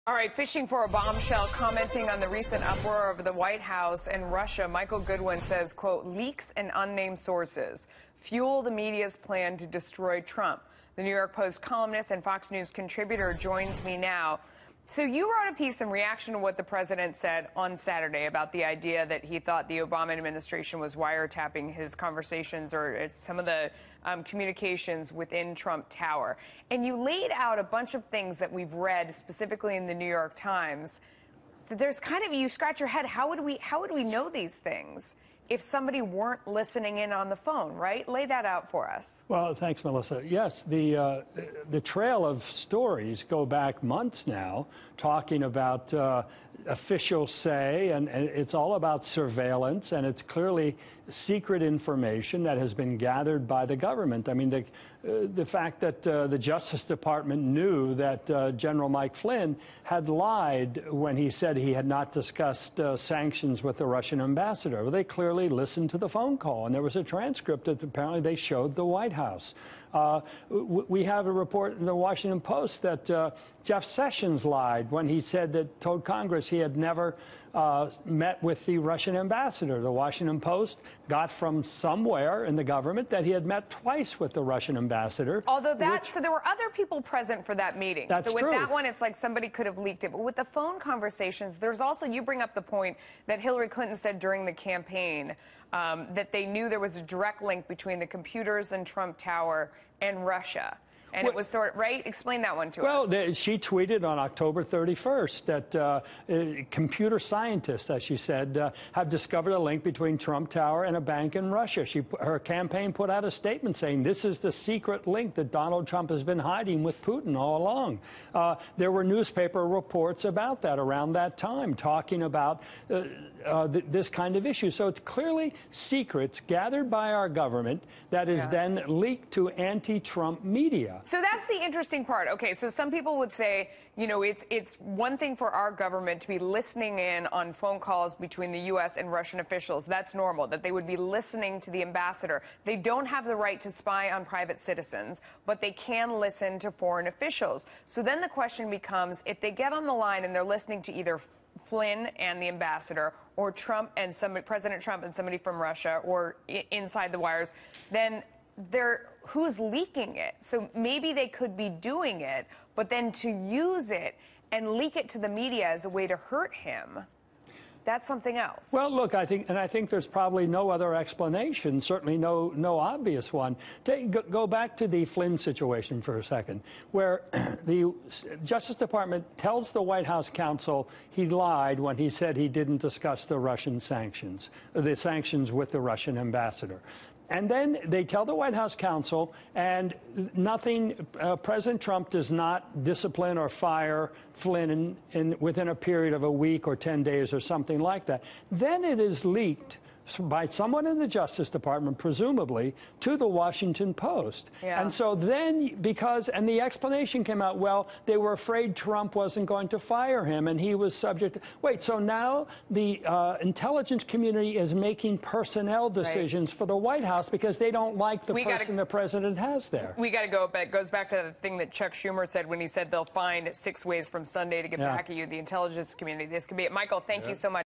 All right, fishing for a bombshell, commenting on the recent uproar over the White House and Russia, Michael Goodwin says, quote, leaks and unnamed sources fuel the media's plan to destroy Trump. The New York Post columnist and Fox News contributor joins me now. So you wrote a piece in reaction to what the president said on Saturday about the idea that he thought the Obama administration was wiretapping his conversations or some of the communications within Trump Tower. And you laid out a bunch of things that we've read, specifically in the New York Times. There's kind of, you scratch your head, how would we know these things if somebody weren't listening in on the phone, right? Lay that out for us. Well, thanks, Melissa. Yes, the trail of stories go back months now, talking about officials say, and it's all about surveillance, and it's clearly secret information that has been gathered by the government. I mean, the fact that the Justice Department knew that General Mike Flynn had lied when he said he had not discussed sanctions with the Russian ambassador. Well, they clearly listened to the phone call, and there was a transcript that apparently they showed the White House. We have a report in the Washington Post that Jeff Sessions lied when he said that told Congress he had never met with the Russian ambassador. The Washington Post got from somewhere in the government that he had met twice with the Russian ambassador. Although so there were other people present for that meeting. That's so with true. that one, it's like somebody could have leaked it. But with the phone conversations, there's also, you bring up the point that Hillary Clinton said during the campaign that they knew there was a direct link between the computers in Trump Tower and Russia. And it was sort of, right? Explain that one to us. Well, she tweeted on October 31st that computer scientists, as she said, have discovered a link between Trump Tower and a bank in Russia. Her campaign put out a statement saying this is the secret link that Donald Trump has been hiding with Putin all along. There were newspaper reports about that around that time, talking about this kind of issue. So it's clearly secrets gathered by our government that is then leaked to anti-Trump media. So that's the interesting part. Okay, so some people would say, you know, it's one thing for our government to be listening in on phone calls between the U.S. and Russian officials. That's normal, that they would be listening to the ambassador. They don't have the right to spy on private citizens, but they can listen to foreign officials. So then the question becomes, if they get on the line and they're listening to either Flynn and the ambassador, or Trump and President Trump and somebody from Russia, or inside the wires, then who's leaking it? So maybe they could be doing it, but then to use it and leak it to the media as a way to hurt him, that's something else. Well, look, I think there's probably no other explanation, certainly no obvious one. Go back to the Flynn situation for a second, where the Justice Department tells the White House counsel he lied when he said he didn't discuss the Russian sanctions, the sanctions with the Russian ambassador. And then they tell the White House counsel, and nothing, President Trump does not discipline or fire Flynn within a period of a week or 10 days or something like that. Then it is leaked by someone in the Justice Department, presumably, to the Washington Post. Yeah. And so then, and the explanation came out, well, they were afraid Trump wasn't going to fire him, and he was subject to, wait, so now the intelligence community is making personnel decisions for the White House because they don't like the person the president has there. We got to go, but it goes back to the thing that Chuck Schumer said when he said they'll find 6 ways from Sunday to get back at you, the intelligence community. This could be it. Michael, thank you so much.